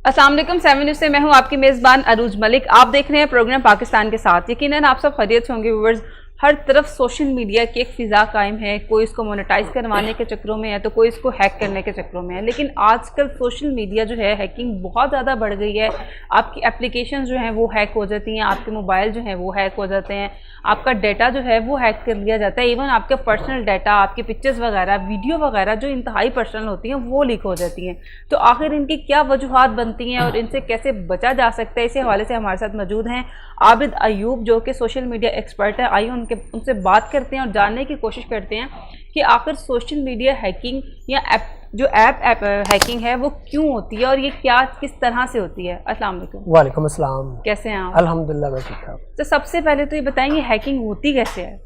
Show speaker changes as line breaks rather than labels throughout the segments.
अस्सलाम वालेकुम 7 न्यूज़ से मैं हूं आपकी मेज़बान अरूज मलिक। आप देख रहे हैं प्रोग्राम पाकिस्तान के साथ। यकीनन आप सब खैरियत होंगे व्यूअर्स। हर तरफ सोशल मीडिया की एक फ़िज़ा कायम है। कोई इसको मोनेटाइज करवाने के चक्रों में है तो कोई इसको हैक करने के चक्रों में है। लेकिन आजकल सोशल मीडिया जो है हैकिंग बहुत ज़्यादा बढ़ गई है। आपकी एप्लीकेशन जो हैं वो हैक हो जाती हैं, आपके मोबाइल जो हैं वो हैक हो जाते हैं, आपका डाटा जो है वो हैक कर लिया जाता है। इवन आपके पर्सनल डाटा, आपकी पिक्चर्स वगैरह, वीडियो वगैरह जो इंतहाई पर्सनल होती हैं वो लीक हो जाती हैं। तो आखिर इनकी क्या वजूहात बनती हैं और इनसे कैसे बचा जा सकता है, इसी हवाले से हमारे साथ मौजूद हैं आबिद अयूब जो कि सोशल मीडिया एक्सपर्ट है। आइए उनसे बात करते हैं और जानने की कोशिश करते हैं कि आखिर सोशल मीडिया हैकिंग या ऐप हैकिंग है वो क्यों होती है और ये क्या किस तरह से होती है। अस्सलाम वालेकुम।
वालेकुम अस्सलाम।
कैसे हैं आप?
अल्हम्दुलिल्लाह मैं ठीक हूँ।
तो सबसे पहले तो ये बताएंगे हैकिंग होती कैसे है,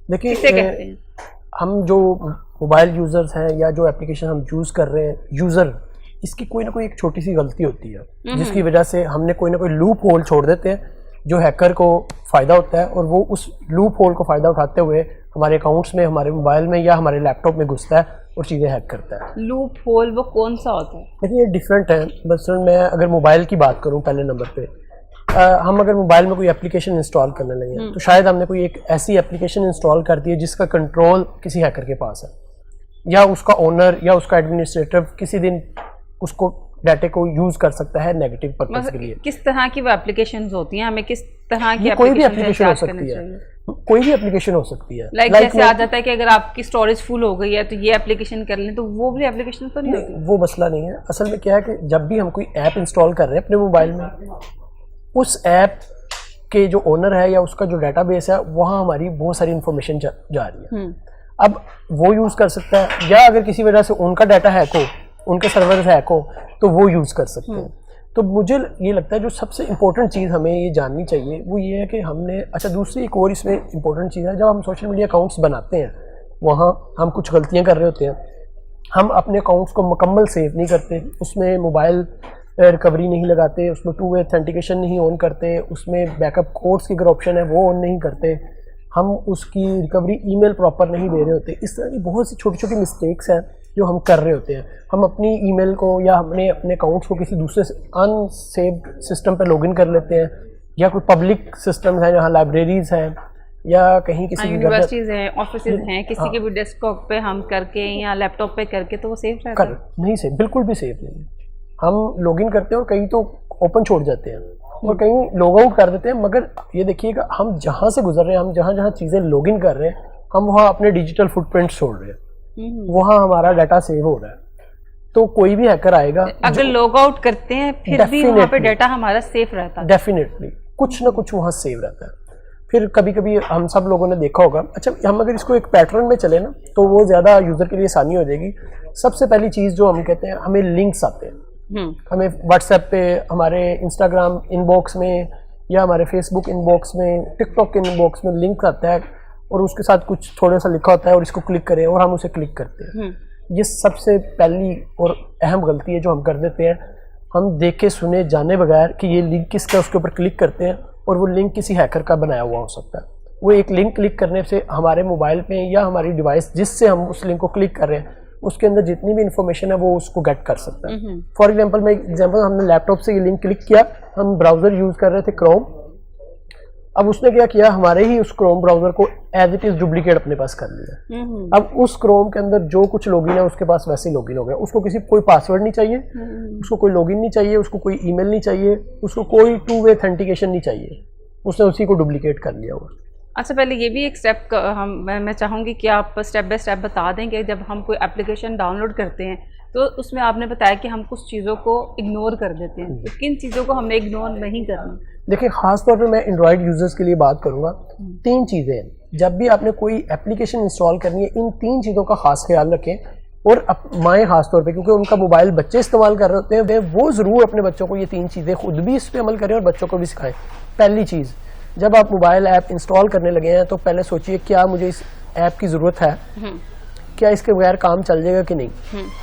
देखिए
किसे कहते हैं?
हम जो मोबाइल यूज़र्स हैं या जो एप्लीकेशन हम यूज़ कर रहे हैं यूज़र, इसकी कोई ना कोई एक छोटी सी गलती होती है जिसकी वजह से हमने कोई ना कोई लूप होल छोड़ देते हैं जो हैकर को फ़ायदा होता है और वो उस लूप होल को फ़ायदा उठाते हुए हमारे अकाउंट्स में, हमारे मोबाइल में या हमारे लैपटॉप में घुसता है और चीज़ें हैक करता है।
लूप होल वो कौन सा होता है?
लेकिन ये डिफरेंट है। बस मैं अगर मोबाइल की बात करूँ पहले नंबर पे, हम अगर मोबाइल में कोई एप्लीकेशन इंस्टॉल करने लगे तो शायद हमने कोई एक ऐसी एप्लीकेशन इंस्टॉल कर दी है जिसका कंट्रोल किसी हैकर के पास है या उसका ओनर या उसका एडमिनिस्ट्रेटर किसी दिन उसको डाटा को यूज कर सकता है नेगेटिव पर्पस के लिए।
किस तरह की वो एप्लीकेशंस होती हैं? हमें किस तरह की
कोई भी एप्लीकेशन हो सकती है, कोई भी एप्लीकेशन हो सकती है।
लाइक जैसे आ जाता है कि अगर आपकी स्टोरेज फुल हो गई है तो ये एप्लीकेशन कर लें, तो वो भी एप्लीकेशन तो नहीं होती?
वो मसला नहीं है। असल में क्या है कि जब भी हम कोई ऐप इंस्टॉल कर रहे हैं अपने मोबाइल में, उस ऐप के जो ओनर है या उसका जो डाटाबेस है वहाँ हमारी बहुत सारी इंफॉर्मेशन जा रही है। अब वो यूज़ कर सकता है या अगर किसी वजह से उनका डाटा हैक हो, उनके सर्वर हैक हो तो वो यूज़ कर सकते हैं। तो मुझे ये लगता है जो सबसे इम्पोर्टेंट चीज़ हमें ये जाननी चाहिए वो ये है कि हमने, अच्छा दूसरी एक और इसमें इम्पोर्टेंट चीज़ है, जब हम सोशल मीडिया अकाउंट्स बनाते हैं वहाँ हम कुछ गलतियाँ कर रहे होते हैं। हम अपने अकाउंट्स को मुकम्मल सेव नहीं करते, उसमें मोबाइल रिकवरी नहीं लगाते, उसमें 2 वे ऑथेंटिकेशन नहीं ऑन करते, उसमें बैकअप कोड्स की अगर ऑप्शन है वो ऑन नहीं करते, हम उसकी रिकवरी ईमेल प्रॉपर नहीं दे रहे होते। इस तरह की बहुत सी छोटी छोटी मिस्टेक्स हैं जो हम कर रहे होते हैं। हम अपनी ईमेल को या हमने अपने अकाउंट्स को किसी दूसरे अनसेव्ड सिस्टम पर लॉगिन कर लेते हैं या कोई पब्लिक सिस्टम है जहाँ लाइब्रेरीज हैं या कहीं किसी
यूनिवर्सिटीज़ हैं, ऑफिसेज हैं, किसी के भी डेस्कटॉप पे हम करके या लैपटॉप पे करके तो वो सेफ रहता है?
नहीं सेफ, बिल्कुल भी सेफ नहीं। हम लॉगिन करते हैं और कहीं तो ओपन छोड़ जाते हैं और कहीं लॉग आउट कर देते हैं। मगर ये देखिएगा हम जहाँ से गुजर रहे हैं, हम जहाँ जहाँ चीज़ें लॉगिन कर रहे हैं, हम वहाँ अपने डिजिटल फुटप्रिंट छोड़ रहे हैं, वहाँ हमारा डाटा सेव हो रहा है। तो कोई भी हैकर आएगा,
अगर लॉग आउट करते हैं फिर भी वहाँ पे डाटा हमारा सेफ रहता है।
डेफिनेटली कुछ ना कुछ वहाँ सेव रहता है। फिर कभी कभी हम सब लोगों ने देखा होगा, अच्छा हम अगर इसको एक पैटर्न में चले ना तो वो ज़्यादा यूज़र के लिए आसानी हो जाएगी। सबसे पहली चीज़ जो हम कहते हैं, हमें लिंक्स आते हैं, हमें व्हाट्सएप पे, हमारे इंस्टाग्राम इनबॉक्स में या हमारे फेसबुक इनबॉक्स में, टिकटॉक के इनबॉक्स में लिंक आता है और उसके साथ कुछ थोड़ा सा लिखा होता है और इसको क्लिक करें और हम उसे क्लिक करते हैं। ये सबसे पहली और अहम गलती है जो हम कर देते हैं। हम देखे सुने जाने बगैर कि ये लिंक किसका, उसके ऊपर क्लिक करते हैं और वो लिंक किसी हैकर का बनाया हुआ हो सकता है। वो एक लिंक क्लिक करने से हमारे मोबाइल पे या हमारी डिवाइस जिससे हम उस लिंक को क्लिक कर रहे हैं उसके अंदर जितनी भी इंफॉर्मेशन है वो उसको गेट कर सकता है। फॉर एग्जांपल मैं हमने लैपटॉप से ये लिंक क्लिक किया, हम ब्राउज़र यूज़ कर रहे थे क्रोम, अब उसने क्या किया, हमारे ही उस क्रोम ब्राउज़र को एज इट इज़ डुप्लीकेट अपने पास कर लिया। अब उस क्रोम के अंदर जो कुछ लॉगिन है उसके पास वैसे ही लॉगिन हो गया। उसको कोई पासवर्ड नहीं चाहिए, उसको कोई लॉगिन नहीं चाहिए, उसको कोई ईमेल नहीं चाहिए, उसको कोई 2 वे ऑथेंटिकेशन नहीं चाहिए, उसने उसी को डुप्लीकेट कर लिया हुआ।
अच्छा, पहले ये भी एक स्टेप मैं चाहूँगी कि आप स्टेप बाय स्टेप बता दें कि जब हम कोई एप्लीकेशन डाउनलोड करते हैं तो उसमें आपने बताया कि हम कुछ चीज़ों को इग्नोर कर देते हैं, तो किन चीज़ों को हमने इग्नोर नहीं करना?
देखिए ख़ास तौर पे मैं एंड्रॉयड यूज़र्स के लिए बात करूँगा। 3 चीज़ें हैं, जब भी आपने कोई एप्लीकेशन इंस्टॉल करनी है इन 3 चीज़ों का ख़ास ख्याल रखें। और माएँ ख़ास तौर पे, क्योंकि उनका मोबाइल बच्चे इस्तेमाल कर रहे होते हैं, वो ज़रूर अपने बच्चों को ये 3 चीज़ें खुद भी इस पर अमल करें और बच्चों को भी सिखाएं। पहली चीज़, जब आप मोबाइल ऐप इंस्टॉल करने लगे हैं तो पहले सोचिए क्या मुझे इस ऐप की ज़रूरत है, क्या इसके बगैर काम चल जाएगा कि नहीं।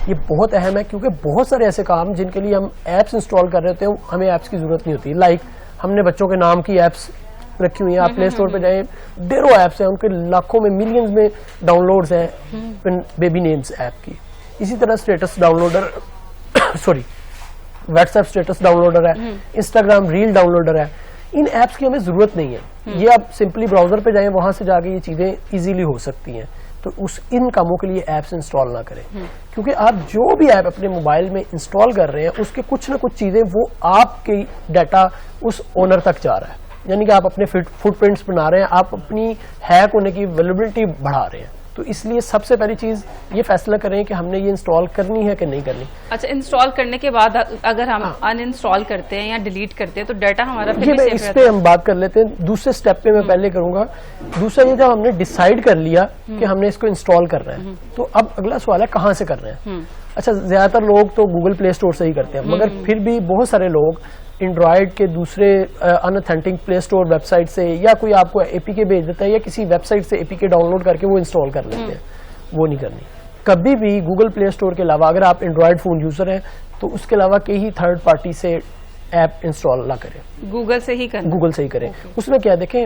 ये बहुत अहम है क्योंकि बहुत सारे ऐसे काम जिनके लिए हम ऐप्स इंस्टॉल कर रहे होते हैं हमें ऐप्स की ज़रूरत नहीं होती। लाइक हमने बच्चों के नाम की ऐप्स रखी हुई है, आप प्ले स्टोर पे जाएं, ढेरों ऐप्स हैं, उनके लाखों में, मिलियंस में डाउनलोड्स हैं बेबी नेम्स ऐप की। इसी तरह status downloader WhatsApp status downloader है, इंस्टाग्राम रील डाउनलोडर है। इन ऐप्स की हमें जरूरत नहीं है। ये आप सिंपली ब्राउजर पे जाएं, वहां से जाके ये चीजें इजीली हो सकती हैं। तो इन कामों के लिए ऐप्स इंस्टॉल ना करें, क्योंकि आप जो भी ऐप अपने मोबाइल में इंस्टॉल कर रहे हैं उसके कुछ ना कुछ चीजें वो आपके डाटा उस ओनर तक जा रहा है, यानी कि आप अपने फुटप्रिंट्स बना रहे हैं, आप अपनी हैक होने की अवेलेबिलिटी बढ़ा रहे हैं। तो इसलिए सबसे पहली चीज ये फैसला करें कि हमने ये इंस्टॉल करनी है कि नहीं करनी।
अच्छा, इंस्टॉल करने के बाद अगर हम अनइंस्टॉल करते हैं या डिलीट करते हैं तो डाटा हमारा फिर
जी,
भी
मैं
सेफ
इस
रहता
पे हम बात कर लेते हैं। दूसरे स्टेप पे मैं पहले करूंगा। दूसरा ये, जब हमने डिसाइड कर लिया कि हमने इसको इंस्टॉल करना है, तो अब अगला सवाल है कहाँ से कर रहे हैं। अच्छा, ज्यादातर लोग तो गूगल प्ले स्टोर से ही करते हैं, मगर फिर भी बहुत सारे लोग एंड्रॉयड के दूसरे अनऑथेंटिक प्ले स्टोर वेबसाइट से, या कोई आपको एपीके भेज देता है या किसी वेबसाइट से एपीके डाउनलोड करके वो इंस्टॉल कर लेते हैं। वो नहीं करनी कभी भी। गूगल प्ले स्टोर के अलावा अगर आप एंड्रॉयड फोन यूजर हैं तो उसके अलावा कई थर्ड पार्टी से ऐप इंस्टॉल ना करें,
गूगल से ही करें।
गूगल से ही करें। उसमें क्या देखें,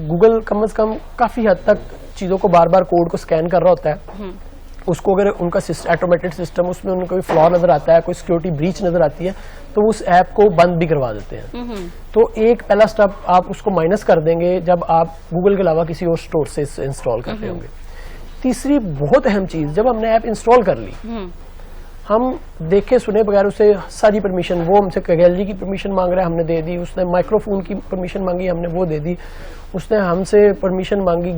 गूगल कम से कम काफी हद तक चीजों को बार बार कोड को स्कैन कर रहा होता है। उसको अगर उनका ऑटोमेटेड सिस्टम, उसमें उनको कोई फ्लॉ नजर आता है, कोई सिक्योरिटी ब्रीच नजर आती है, तो उस ऐप को बंद भी करवा देते हैं। तो एक पहला स्टेप आप उसको माइनस कर देंगे जब आप गूगल के अलावा किसी और स्टोर से इंस्टॉल कर रहे होंगे। तीसरी बहुत अहम चीज, जब हमने ऐप इंस्टॉल कर ली, हम देखे सुने बगैर उसे सारी परमिशन, वो हमसे गैलरी की परमिशन मांग रहा है, हमने दे दी। उसने माइक्रोफोन की परमिशन मांगी, हमने वो दे दी। उसने हमसे परमिशन मांगी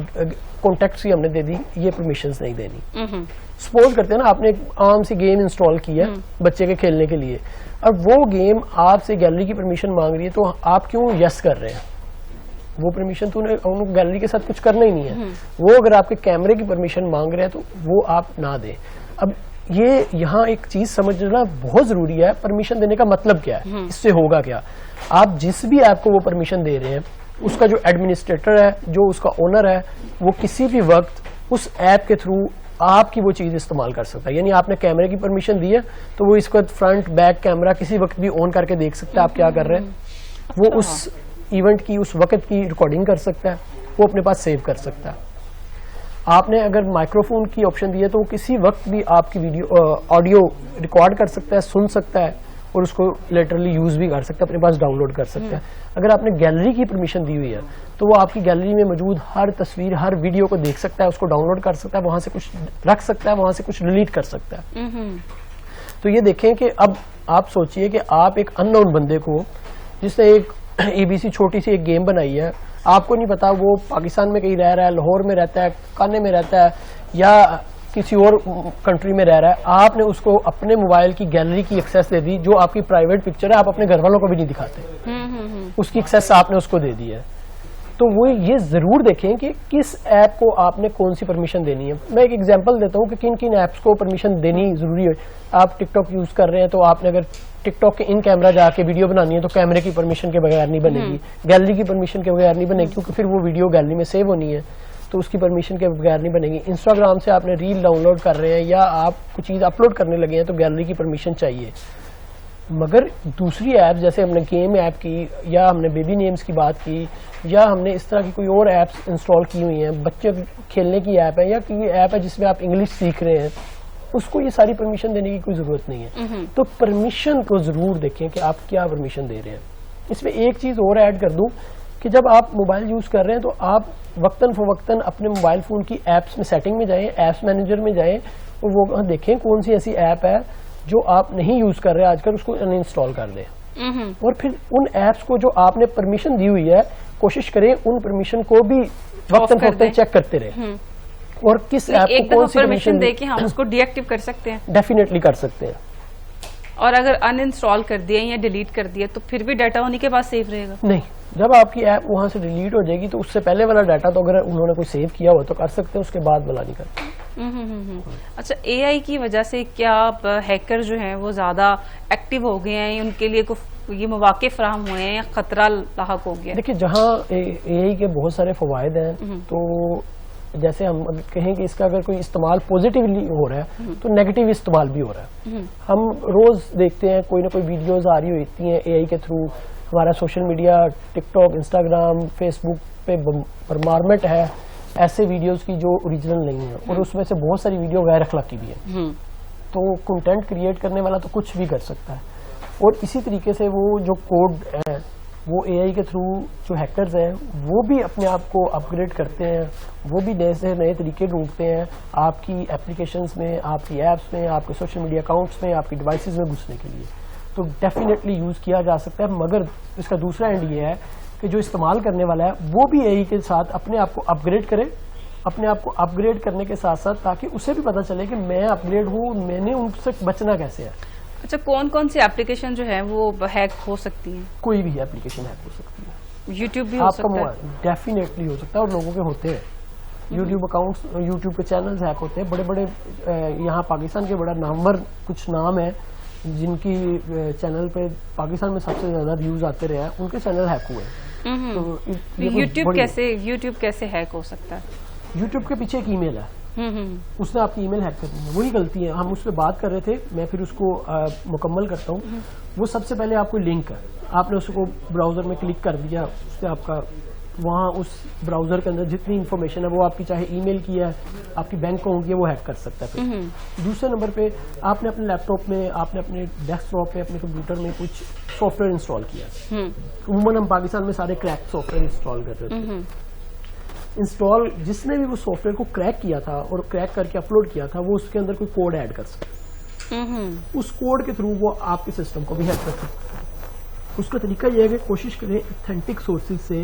कॉन्टेक्ट्स की, हमने दे दी। ये परमिशंस नहीं देनी। सपोज करते हैं ना, आपने एक आम सी गेम इंस्टॉल की है बच्चे के खेलने के लिए, अब वो गेम आपसे गैलरी की परमिशन मांग रही है, तो आप क्यों यस कर रहे हैं? वो परमिशन तो उन्हें गैलरी के साथ कुछ करना ही नहीं है। वो अगर आपके कैमरे की परमिशन मांग रहे हैं तो वो आप ना दें। अब ये यहाँ एक चीज समझना बहुत जरूरी है, परमिशन देने का मतलब क्या है, इससे होगा क्या। आप जिस भी ऐप को वो परमिशन दे रहे हैं, उसका जो एडमिनिस्ट्रेटर है, जो उसका ओनर है, वो किसी भी वक्त उस ऐप के थ्रू आपकी वो चीज इस्तेमाल कर सकता है। यानी आपने कैमरे की परमिशन दी है तो वो इसको फ्रंट बैक कैमरा किसी वक्त भी ऑन करके देख सकता है आप क्या कर रहे हैं। वो उस इवेंट की, उस वक्त की रिकॉर्डिंग कर सकता है, वो अपने पास सेव कर सकता है। आपने अगर माइक्रोफोन की ऑप्शन दी है तो वो किसी वक्त भी आपकी वीडियो ऑडियो रिकॉर्ड कर सकता है, सुन सकता है, और उसको लिटरली यूज भी कर सकता है, अपने पास डाउनलोड कर सकता है। अगर आपने गैलरी की परमिशन दी हुई है तो वो आपकी गैलरी में मौजूद हर तस्वीर, हर वीडियो को देख सकता है, उसको डाउनलोड कर सकता है, वहां से कुछ रख सकता है, वहां से कुछ डिलीट कर सकता है। तो ये देखें कि अब आप सोचिए कि आप एक अननोन बंदे को, जिसने एक एबीसी छोटी सी एक गेम बनाई है, आपको नहीं पता वो पाकिस्तान में कहीं रह रहा है, लाहौर में रहता है, काने में रहता है, या किसी और कंट्री में रह रहा है, आपने उसको अपने मोबाइल की गैलरी की एक्सेस दे दी, जो आपकी प्राइवेट पिक्चर है, आप अपने घर वालों को भी नहीं दिखाते, उसकी एक्सेस आपने उसको दे दी है। तो वो ये जरूर देखें कि किस ऐप को आपने कौन सी परमिशन देनी है। मैं एक एग्जांपल देता हूँ कि किन किन ऐप्स को परमिशन देनी जरूरी है। आप टिकटॉक यूज कर रहे हैं तो आपने अगर टिकटॉक के इन कैमरा जाके वीडियो बनानी है तो कैमरे की परमिशन के बगैर नहीं बनेगी, गैलरी की परमिशन के बगैर नहीं बनेगी, क्योंकि फिर वो वीडियो गैलरी में सेव होनी है, तो उसकी परमिशन के बगैर नहीं बनेगी। इंस्टाग्राम से आपने रील डाउनलोड कर रहे हैं या आप कुछ चीज अपलोड करने लगे हैं तो गैलरी की परमिशन चाहिए। मगर दूसरी ऐप, जैसे हमने गेम ऐप की, या हमने बेबी नेम्स की बात की, या हमने इस तरह की कोई और ऐप्स इंस्टॉल की हुई हैं, बच्चे खेलने की ऐप है, या कोई ऐप है जिसमें आप इंग्लिश सीख रहे हैं, उसको ये सारी परमिशन देने की कोई जरूरत नहीं है। तो परमिशन को जरूर देखें कि आप क्या परमिशन दे रहे हैं। इसमें एक चीज और ऐड कर दूं कि जब आप मोबाइल यूज कर रहे हैं तो आप वक्तन फवक्तन अपने मोबाइल फोन की ऐप्स में, सेटिंग में जाएं, ऐप्स मैनेजर में जाएं, और वो देखें कौन सी ऐसी ऐप है जो आप नहीं यूज कर रहे आजकल, उसको अनइंस्टॉल कर दें। और फिर उन ऐप्स को जो आपने परमिशन दी हुई है, कोशिश करें उन परमिशन को भी वक्तन फवक्तन चेक करते रहे, और किस ऐप को कौन सी परमिशन दे के
हम उसको डीएक्टिव कर सकते हैं।
डेफिनेटली कर सकते हैं।
और अगर अनइंस्टॉल कर दिए या डिलीट कर दिए तो फिर भी डाटा उन्हीं के पास सेव रहेगा?
नहीं, जब आपकी ऐप वहां से डिलीट हो जाएगी तो उससे पहले वाला डाटा तो अगर उन्होंने कोई सेव किया हो तो कर सकते हैं, उसके बाद वाला नहीं करते।
अच्छा, एआई की वजह से क्या हैकर जो हैं वो ज्यादा एक्टिव हो गए हैं, उनके लिए ये मौके फराहम हुए हैं या खतरा लाहक हो गया?
देखिए, जहाँ एआई के बहुत सारे फवायद हैं, तो जैसे हम कहें कि इसका अगर कोई इस्तेमाल पॉजिटिवली हो रहा है तो नेगेटिव इस्तेमाल भी हो रहा है। हम रोज देखते हैं कोई ना कोई वीडियोस आ रही होती हैं एआई के थ्रू। हमारा social media, TikTok, Instagram, Facebook पे परमारमेंट है ऐसे वीडियोस की जो ओरिजिनल नहीं है, और उसमें से बहुत सारी वीडियो गैर अखलाकी भी है। तो कंटेंट क्रिएट करने वाला तो कुछ भी कर सकता है। और इसी तरीके से वो जो कोड है वो एआई के थ्रू जो हैकर्स हैं वो भी अपने आप को अपग्रेड करते हैं, वो भी नए से नए तरीके ढूंढते हैं आपकी एप्लीकेशंस में, आपकी ऐप्स में, आपके सोशल मीडिया अकाउंट्स में, आपकी डिवाइसेस में घुसने के लिए। तो डेफिनेटली यूज़ किया जा सकता है, मगर इसका दूसरा एंड ये है कि जो इस्तेमाल करने वाला है वो भी एआई के साथ अपने आप को अपग्रेड करे, अपने आप को अपग्रेड करने के साथ साथ ताकि उसे भी पता चले कि मैं अपग्रेड हूँ, मैंने उनसे बचना कैसे है।
अच्छा, कौन कौन सी एप्लीकेशन जो है वो हैक हो सकती हैं?
कोई भी एप्लीकेशन हैक हो सकती है,
यूट्यूब भी हो सकता है?
डेफिनेटली हो सकता है, और लोगों के होते हैं यूट्यूब अकाउंट्स, यूट्यूब के चैनल्स हैक होते हैं। बड़े बड़े यहाँ पाकिस्तान के बड़ा नामवर कुछ नाम है जिनकी चैनल पे पाकिस्तान में सबसे ज्यादा व्यूज आते रहे हैं, उनके चैनल हैक हुए हैं। तो
यूट्यूब कैसे हैक हो सकता है?
यूट्यूब के पीछे एक ईमेल है, उसने आपकी ईमेल हैक करनी है, वही गलती है। हम उस पर बात कर रहे थे, मैं फिर उसको मुकम्मल करता हूँ। वो सबसे पहले आपको लिंक है, आपने उसको ब्राउजर में क्लिक कर दिया, उससे आपका वहाँ उस ब्राउजर के अंदर जितनी इन्फॉर्मेशन है वो आपकी, चाहे ईमेल की है, आपकी बैंक अकाउंट की है, वो हैक कर सकता है। फिर दूसरे नंबर पे आपने अपने लैपटॉप में, आपने अपने डेस्कटॉप पे, अपने कंप्यूटर में कुछ सॉफ्टवेयर इंस्टॉल किया। उमूमन हम पाकिस्तान में सारे क्रैक सॉफ्टवेयर इंस्टॉल कर रहे थे। इंस्टॉल जिसने भी वो सॉफ्टवेयर को क्रैक किया था और क्रैक करके अपलोड किया था, वो उसके अंदर कोई कोड ऐड कर सकता। उस कोड के थ्रू वो आपके सिस्टम को भी हैक कर सकता है। उसका तरीका यह है कि कोशिश करें ऑथेंटिक सोर्सेज से,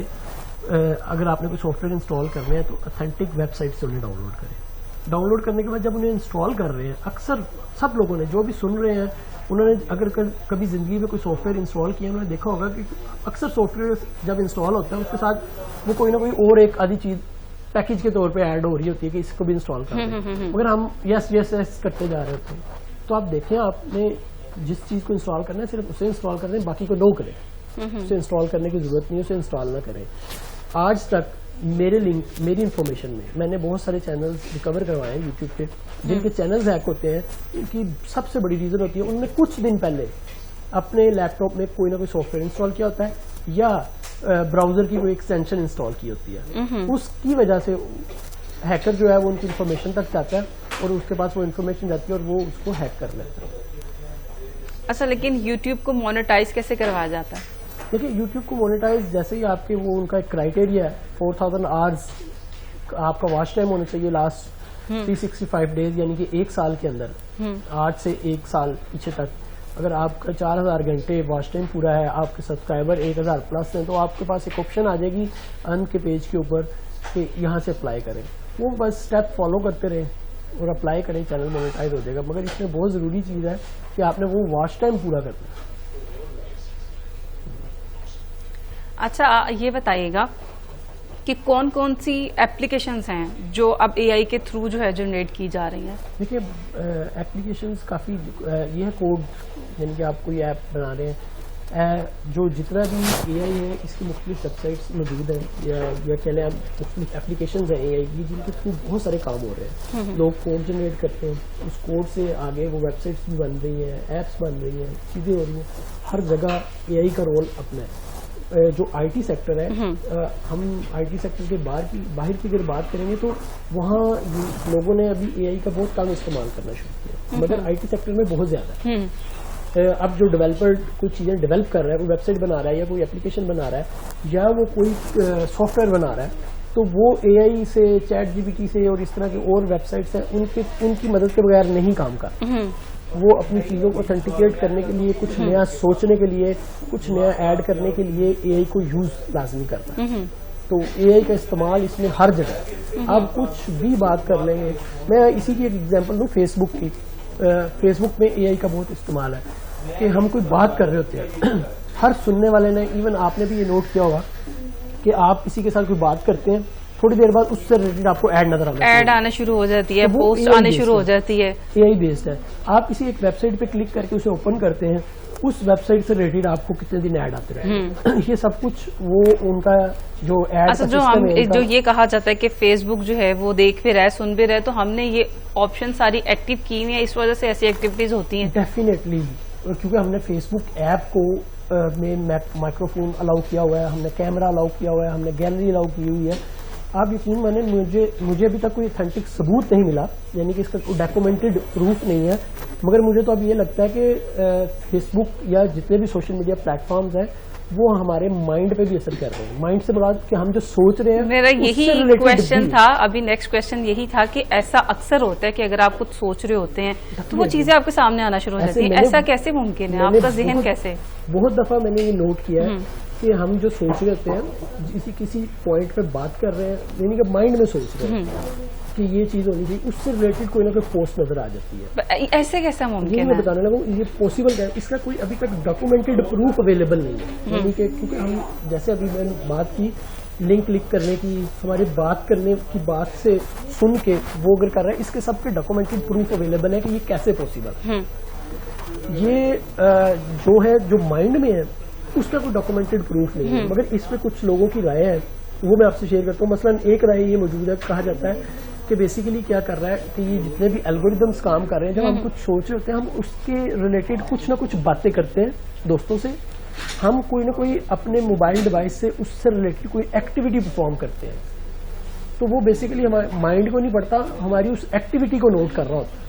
अगर आपने कोई सॉफ्टवेयर इंस्टॉल कर रहे हैं तो ऑथेंटिक वेबसाइट से उन्हें डाउनलोड करें। डाउनलोड करने के बाद जब उन्हें इंस्टॉल कर रहे हैं, अक्सर सब लोगों ने जो भी सुन रहे हैं, उन्होंने अगर कभी जिंदगी में कोई सॉफ्टवेयर इंस्टॉल किया, उन्होंने देखा होगा कि अक्सर सॉफ्टवेयर जब इंस्टॉल होता है उसके साथ वो कोई ना कोई और एक आधी चीज पैकेज के तौर पे ऐड हो रही होती है कि इसको भी इंस्टॉल कर दें, मगर हम यस यस यस करते जा रहे होते हैं। तो आप देखें, आपने जिस चीज को इंस्टॉल करना है सिर्फ उसे इंस्टॉल कर दें, बाकी को नो करें। उसे इंस्टॉल करने की जरूरत नहीं है, उसे इंस्टॉल ना करें। आज तक मेरे लिंक, मेरी इंफॉर्मेशन में मैंने बहुत सारे चैनल्स रिकवर करवाए हैं यूट्यूब पे, जिनके चैनल्स हैक होते हैं। इनकी सबसे बड़ी रीजन होती है उनने कुछ दिन पहले अपने लैपटॉप में कोई ना कोई सॉफ्टवेयर इंस्टॉल किया होता है या ब्राउजर की कोई एक्सटेंशन इंस्टॉल की होती है। उसकी वजह से हैकर जो है वो उनकी इंफॉर्मेशन तक जाता है और उसके पास वो इंफॉर्मेशन जाती है और वो उसको हैक कर लेता है।
अच्छा, लेकिन यूट्यूब को मोनेटाइज कैसे करवाया जाता है?
देखिए, यूट्यूब को मोनेटाइज जैसे ही आपके वो उनका एक क्राइटेरिया है, 4000 आवर्स आपका वॉच टाइम होना चाहिए लास्ट 365 डेज, यानी कि एक साल के अंदर, 8 से 1 साल पीछे तक। अगर आपका 4000 घंटे वॉच टाइम पूरा है, आपके सब्सक्राइबर 1000 प्लस हैं, तो आपके पास एक ऑप्शन आ जाएगी अर्न के पेज के ऊपर कि यहाँ से अप्लाई करें। वो बस स्टेप फॉलो करते रहें और अप्लाई करें, चैनल मोनेटाइज हो जाएगा। मगर इसमें बहुत ज़रूरी चीज़ है कि आपने वो वॉच टाइम पूरा करना है।
अच्छा, ये बताइएगा कि कौन कौन सी एप्लीकेशंस हैं जो अब एआई के थ्रू जो है जनरेट की जा रही हैं? देखिए,
एप्लीकेशंस काफ़ी ये है कोड, यानी कि आप कोई ऐप बना रहे हैं, जो जितना भी एआई है इसकी मुख्तलिफ वेबसाइट्स मौजूद हैं या कह लें आप मुख्तलिफ एप्लीकेशंस हैं एआई की, जिनके थ्रू बहुत सारे काम हो रहे हैं। लोग कोड जनरेट करते हैं, उस कोड से आगे वो वेबसाइट्स भी बन रही हैं, ऐप्स बन रही हैं, चीज़ें हो रही हैं। हर जगह एआई का रोल अपना है। जो आईटी सेक्टर है, हम आईटी सेक्टर के बाहर की अगर बात करेंगे तो वहाँ लोगों ने अभी एआई का बहुत कम इस्तेमाल करना शुरू किया, मगर आईटी सेक्टर में बहुत ज्यादा है। अब जो डेवलपर कोई चीजें डेवलप कर रहा है, कोई वेबसाइट बना रहा है या कोई एप्लीकेशन बना रहा है या वो कोई सॉफ्टवेयर बना रहा है, तो वो एआई से, चैट जीपीटी से और इस तरह की और वेबसाइट्स हैं उनकी मदद के बगैर नहीं काम कर। वो अपनी चीज़ों को ऑथेंटिकेट करने के लिए, कुछ नया सोचने के लिए, कुछ नया ऐड करने के लिए एआई को यूज लाजमी करना है। तो एआई का इस्तेमाल इसमें हर जगह, आप कुछ भी बात कर लेंगे। मैं इसी की एक एग्जांपल दूं फेसबुक की। फेसबुक में एआई का बहुत इस्तेमाल है कि हम कोई बात कर रहे होते हैं, हर सुनने वाले ने, इवन आपने भी ये नोट किया होगा कि आप किसी के साथ कोई बात करते हैं, थोड़ी देर बाद उससे रिलेटेड आपको ऐड आना
शुरू हो जाती है, पोस्ट आने शुरू हो जाती है।
एआई बेस्ड है। आप किसी एक वेबसाइट पे क्लिक करके उसे ओपन करते हैं, उस वेबसाइट से रिलेटेड आपको कितने दिन ऐड आते रहे। ये सब कुछ वो उनका जो ऐड
अच्छा, जो ये कहा जाता है कि फेसबुक जो है वो देख भी रहा है, सुन भी रहा है, तो हमने ये ऑप्शन सारी एक्टिव की हुई है, इस वजह से ऐसी एक्टिविटीज होती हैं।
डेफिनेटली, क्योंकि हमने फेसबुक ऐप को में माइक्रोफोन अलाउ किया हुआ है, हमने कैमरा अलाउ किया हुआ है, हमने गैलरी अलाउ की हुई है। आप यकीन माने, मुझे अभी तक कोई ऑथेंटिक सबूत नहीं मिला, यानी कि इसका डॉक्यूमेंटेड प्रूफ नहीं है मगर मुझे तो अब ये लगता है कि फेसबुक या जितने भी सोशल मीडिया प्लेटफॉर्म्स हैं वो हमारे माइंड पे भी असर कर रहे हैं। माइंड से बड़ा कि हम जो सोच रहे हैं,
मेरा यही
उससे related
क्वेश्चन
भी।
था, अभी नेक्स्ट क्वेश्चन यही था कि ऐसा अक्सर होता है कि अगर आप कुछ सोच रहे होते हैं तो वो चीजें आपके सामने आना शुरू हो जाती है, ऐसा कैसे मुमकिन है? आपका जहन कैसे?
बहुत दफा मैंने ये नोट किया है कि हम जो सोच रहे होते हैं, किसी पॉइंट पे बात कर रहे हैं, यानी कि माइंड में सोच रहे हैं कि ये चीज होनी चाहिए, उससे रिलेटेड कोई ना कोई पोस्ट नजर आ जाती है।
ऐसे कैसा मुमकिन
ये
है?
मैं बताने लगा हूँ, ये पॉसिबल है, इसका कोई अभी तक डॉक्यूमेंटेड प्रूफ अवेलेबल नहीं है। यानी कि क्योंकि हम जैसे अभी मैंने बात की लिंक क्लिक करने की, हमारे बात करने की बात से सुन के वो अगर कर रहा है, इसके सबके डॉक्यूमेंटेड प्रूफ अवेलेबल है कि ये कैसे पॉसिबल है। ये जो है जो माइंड में है उसका कोई डॉक्यूमेंटेड प्रूफ नहीं है, मगर इस पे कुछ लोगों की राय है, वो मैं आपसे शेयर करता हूँ। मसलन एक राय ये मौजूद है, कहा जाता है कि बेसिकली क्या कर रहा है कि ये जितने भी एल्गोरिदम्स काम कर रहे हैं, जब हम कुछ सोच रहे होते हैं, हम उसके रिलेटेड कुछ ना कुछ बातें करते हैं दोस्तों से, हम कोई ना कोई अपने मोबाइल डिवाइस से उससे रिलेटेड कोई एक्टिविटी परफॉर्म करते हैं, तो वो बेसिकली हमारे माइंड को नहीं पड़ता, हमारी उस एक्टिविटी को नोट कर रहा होता है।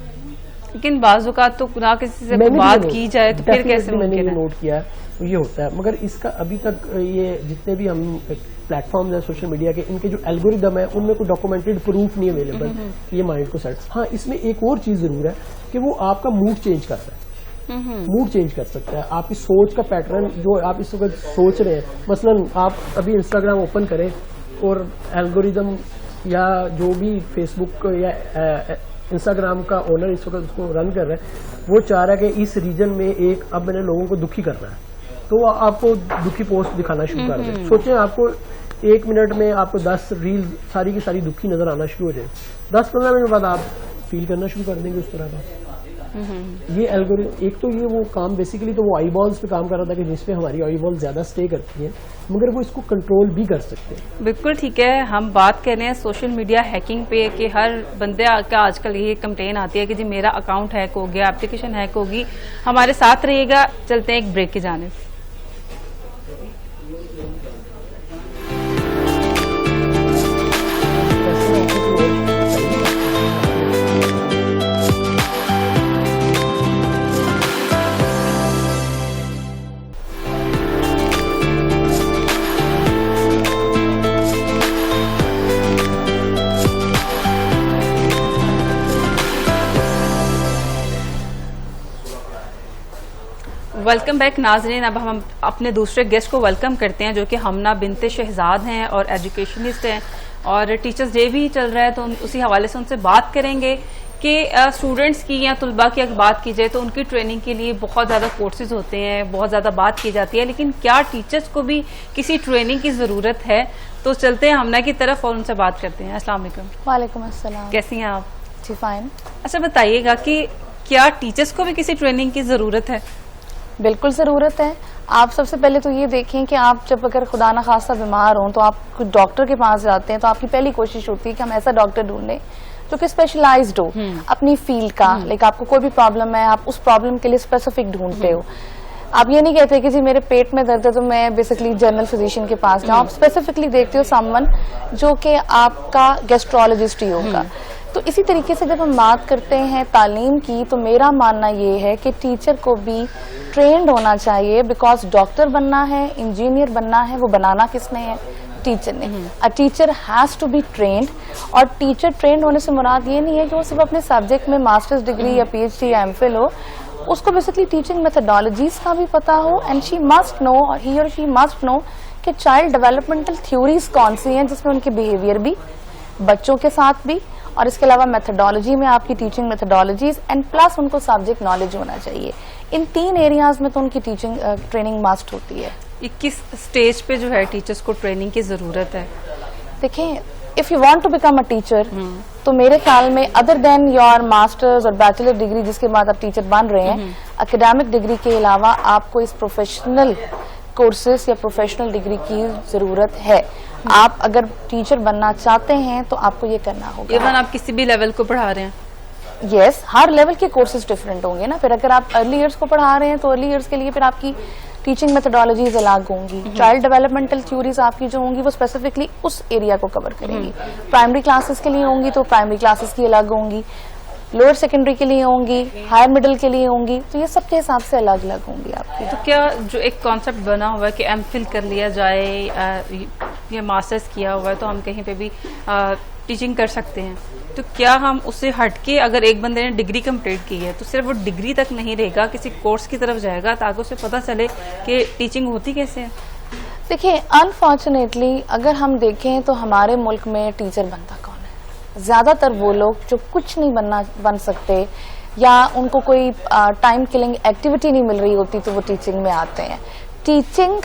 लेकिन बाज़-औक़ात तो ना किसी से बात की जाए तो फिर कैसे
मैंने
मुमकिन
ये
है?
नोट किया है, ये होता है। मगर इसका अभी तक ये जितने भी हम प्लेटफॉर्म्स हैं सोशल मीडिया के, इनके जो एल्गोरिदम है उनमें कोई डॉक्यूमेंटेड प्रूफ नहीं अवेलेबल ये माइंड को सेट। हाँ, इसमें एक और चीज जरूर है कि वो आपका मूड चेंज करता है, मूड चेंज कर सकता है, आपकी सोच का पैटर्न जो आप इस वक्त सोच रहे हैं। मसलन आप अभी इंस्टाग्राम ओपन करें और एल्गोरिदम या जो भी फेसबुक या इंस्टाग्राम का ओनर इस वक्त उसको रन कर रहा है, वो चाह रहा है कि इस रीजन में एक अब मैंने लोगों को दुखी करना है, तो वो आपको दुखी पोस्ट दिखाना शुरू कर दे। सोचें आपको 1 मिनट में आपको 10 रील सारी की सारी दुखी नजर आना शुरू हो जाए, 10-15 मिनट बाद आप फील करना शुरू कर देंगे उस तरह का। ये एल्गोरिथम, एक तो ये वो काम बेसिकली तो वो आई बॉल्स पे काम कर रहा था कि जिसपे हमारी आई बॉल ज्यादा स्टे करती है, मगर वो इसको कंट्रोल भी कर सकते हैं।
बिल्कुल ठीक है। हम बात कर रहे हैं सोशल मीडिया हैकिंग पे कि हर बंदे का आजकल ये कंप्लेन आती है कि जी मेरा अकाउंट हैक हो गया, एप्लीकेशन हैक होगी। हमारे साथ रहिएगा, चलते हैं एक ब्रेक की जानिब। वेलकम बैक नाजरीन। अब हम अपने दूसरे गेस्ट को वेलकम करते हैं जो कि हमना बिनते शहजाद हैं और एजुकेशनिस्ट हैं, और टीचर्स डे भी चल रहा है तो उसी हवाले से उनसे बात करेंगे कि स्टूडेंट्स की या तुलबा की अगर बात की जाए तो उनकी ट्रेनिंग के लिए बहुत ज़्यादा कोर्सेज होते हैं, बहुत ज़्यादा बात की जाती है, लेकिन क्या टीचर्स को भी किसी ट्रेनिंग की ज़रूरत है? तो चलते हैं हमना की तरफ और उनसे बात करते हैं। अस्सलाम वालेकुम।
वालेकुम अस्सलाम।
कैसी हैं आप?
जी फाइन।
अच्छा बताइएगा कि क्या टीचर्स को भी किसी ट्रेनिंग की ज़रूरत है?
बिल्कुल ज़रूरत है। आप सबसे पहले तो ये देखें कि आप जब अगर खुदा ना खास्ता बीमार हों तो आप डॉक्टर के पास जाते हैं तो आपकी पहली कोशिश होती है कि हम ऐसा डॉक्टर ढूंढें जो कि स्पेशलाइज्ड हो अपनी फील्ड का। लाइक आपको कोई भी प्रॉब्लम है, आप उस प्रॉब्लम के लिए स्पेसिफिक ढूंढते हो। आप ये नहीं कहते कि जी मेरे पेट में दर्द है तो मैं बेसिकली जनरल फिजिशियन के पास जाऊँ। आप स्पेसिफिकली देखते हो समवन जो कि आपका गैस्ट्रोलॉजिस्ट ही होगा। तो इसी तरीके से जब हम बात करते हैं तालीम की, तो मेरा मानना ये है कि टीचर को भी ट्रेंड होना चाहिए, बिकॉज डॉक्टर बनना है, इंजीनियर बनना है, वो बनाना किसने है? टीचर ने। A teacher has to be trained. और टीचर ट्रेंड होने से मुराद ये नहीं है कि वो सिर्फ अपने सब्जेक्ट में मास्टर्स डिग्री या पीएचडी या एमफिल हो, उसको बेसिकली टीचिंग मेथोडोलॉजीज का भी पता हो, एंड शी मस्ट नो और ही और शी मस्ट नो कि चाइल्ड डेवलपमेंटल थ्योरीज कौन सी हैं जिसमें उनके बिहेवियर भी, बच्चों के साथ भी, और इसके अलावा मेथोडोलॉजी में आपकी टीचिंग मेथोडोलॉजीज, एंड प्लस उनको सब्जेक्ट नॉलेज होना चाहिए। इन 3 एरियाज में तो उनकी टीचिंग ट्रेनिंग मस्ट होती है।
किस स्टेज पे जो है टीचर्स को ट्रेनिंग की जरूरत है?
देखें, if you want to become a teacher तो मेरे ख्याल में अदर देन योर मास्टर्स और बैचलर डिग्री जिसके बाद आप टीचर बन रहे हैं, एकेडमिक डिग्री के अलावा आपको इस प्रोफेशनल कोर्सेज या प्रोफेशनल डिग्री की जरूरत है। आप अगर टीचर बनना चाहते हैं तो आपको ये करना होगा।
इवन आप किसी भी लेवल को पढ़ा रहे हैं?
यस, हर लेवल के कोर्सेज डिफरेंट होंगे ना। फिर अगर आप अर्ली ईयर्स को पढ़ा रहे हैं तो अर्ली ईयर्स के लिए फिर आपकी टीचिंग मेथोडोलॉजीज अलग होंगी। चाइल्ड डेवलपमेंटल थ्योरीज आपकी जो होंगी वो स्पेसिफिकली उस एरिया को कवर करेंगी। प्राइमरी क्लासेस के लिए होंगी तो प्राइमरी क्लासेस की अलग होंगी। लोअर सेकेंडरी के लिए होंगी, हायर मिडिल के लिए होंगी, तो ये सबके हिसाब से अलग अलग होंगी आपकी।
तो क्या जो एक कॉन्सेप्ट बना हुआ है कि एमफिल कर लिया जाए या मास्टर्स किया हुआ है तो हम कहीं पे भी टीचिंग कर सकते हैं, तो क्या हम उससे हटके अगर एक बंदे ने डिग्री कंप्लीट की है तो सिर्फ वो डिग्री तक नहीं रहेगा, किसी कोर्स की तरफ जाएगा ताकि उसे पता चले कि टीचिंग होती कैसे है?
देखिए, अनफॉर्चुनेटली अगर हम देखें तो हमारे मुल्क में टीचर बनता कौन है? ज्यादातर वो लोग जो कुछ नहीं बन सकते या उनको कोई टाइम किलिंग एक्टिविटी नहीं मिल रही होती तो वो टीचिंग में आते हैं। टीचिंग